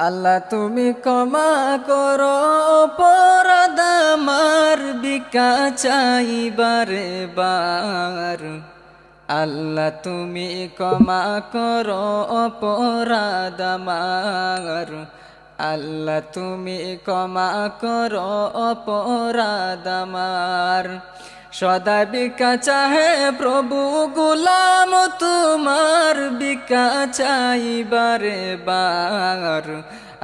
আল্লাহ তুমি ক্ষমা করো অপরাধ আমার ভিক্ষা চাইবারে বার। আল্লাহ তুমি ক্ষমা করো অপরাধ আমার। আল্লাহ তুমি ক্ষমা করো অপরাধ আমার। সদা ভিক্ষা চাহে প্রভু গুলাম তোমার ভিক্ষা চাইবারে বার।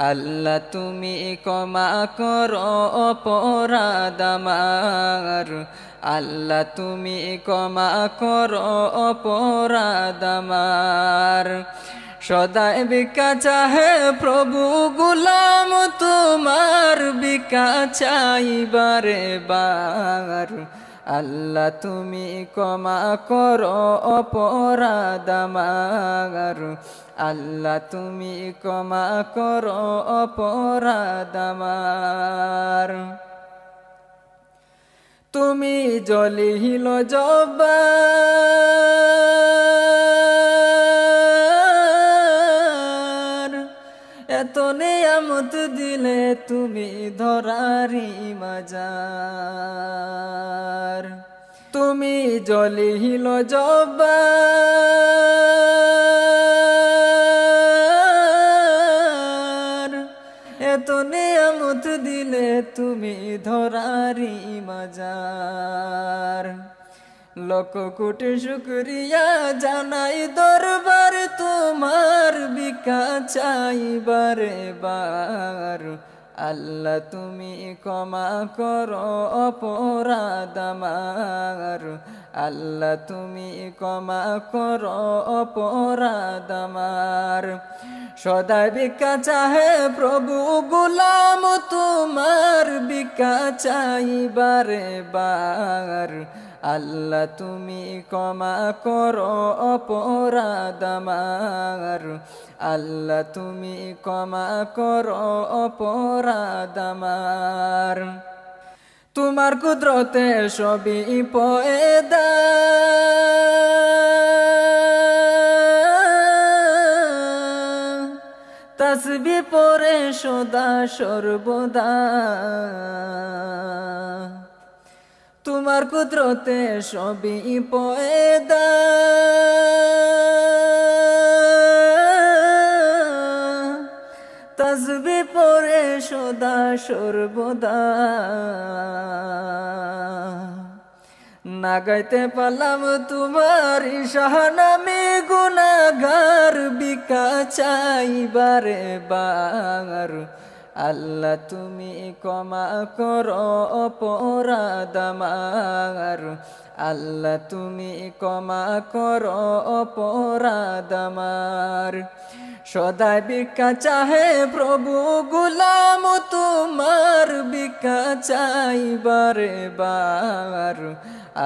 আল্লাহ তুমি ক্ষমা করো অপরাধ আমার। আল্লাহ তুমি ক্ষমা করো অপরাধ আমার। সদাই ভিক্ষা চাহে প্রভু গুলাম তোমার ভিক্ষা চাইবারে বার। আল্লাহ তুমি ক্ষমা করো অপরাধ আমার। আল্লাহ তুমি ক্ষমা করো অপরাধ আমার। তুমি জ্বলিল জব্বার, এত নিয়ামত দিলে তুমি ধরারি মাজার। তুমি জ্বলিল জব্বার, এত নিয়ামত দিলে তুমি ধরারি মাজার। লক্ষ কোটি শুকরিয়া জানাই দরবার তোমার ভিক্ষা চাইবারে বার। আল্লাহ তুমি ক্ষমা করো অপরাধ আমার। আল্লাহ তুমি ক্ষমা করো অপরাধ আমার। সদাই ভিক্ষা চাহে প্রভু গুলাম তোমার ভিক্ষা চাইবারে বার। আল্লাহ তুমি ক্ষমা করো অপরাধ আমার। আল্লাহ তুমি ক্ষমা করো অপরাধ আমার। তোমার কুদরতে সবই পয়দা, তাসবিহ পড়ে সদা সর্বদা। তোমার কুদরতে সবই পয়দা, তাসবিহ পড়ে সদা সর্বদা। না গাইতে পারলাম তোমার শাহনামে গুনাহগার ভিক্ষা চাইবারে বার। আল্লাহ তুমি ক্ষমা করো অপরাধ আমার। আল্লাহ তুমি ক্ষমা করো অপরাধ আমার। সদাই ভিক্ষা চাহে প্রভু গুলাম তোমার ভিক্ষা চাইবারে বার।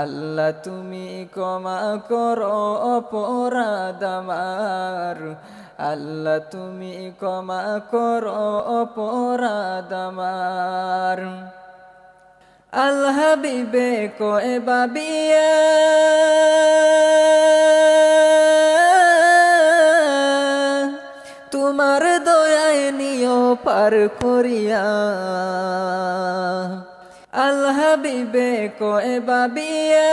আল্লাহ তুমি ক্ষমা করো অপরাধ আমার। আল্লাহ তুমি ক্ষমা করো অপরাধ আমার। আল হাবিবে কয়ে বাবিয়া, তোমার দয়ায় নিও পার করিয়া। আল হাবিবে কয়ে বাবিয়া,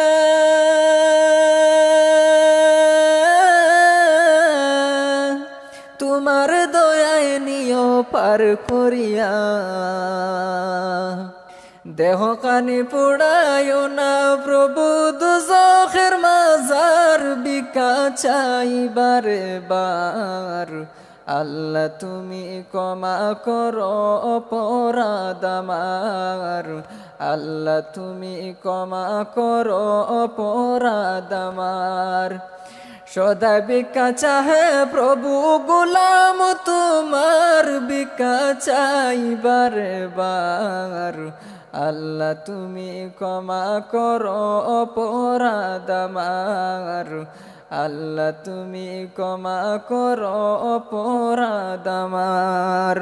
তোমার দয়ায় নিও পার করিয়া। দেহ কানি পোড়ায়ও না প্রভু দুজখের মাজার ভিক্ষা চাইবারে বার। আল্লাহ তুমি ক্ষমা করো অপরাধ আমার। আল্লাহ তুমি ক্ষমা করো অপরাধ আমার। সদাই ভিক্ষা চাহে প্রভু গুলাম তোমার ভিক্ষা চাইবারে বার। আল্লাহ তুমি ক্ষমা করো অপরাধ আমার। আল্লাহ তুমি ক্ষমা করো অপরাধ আমার।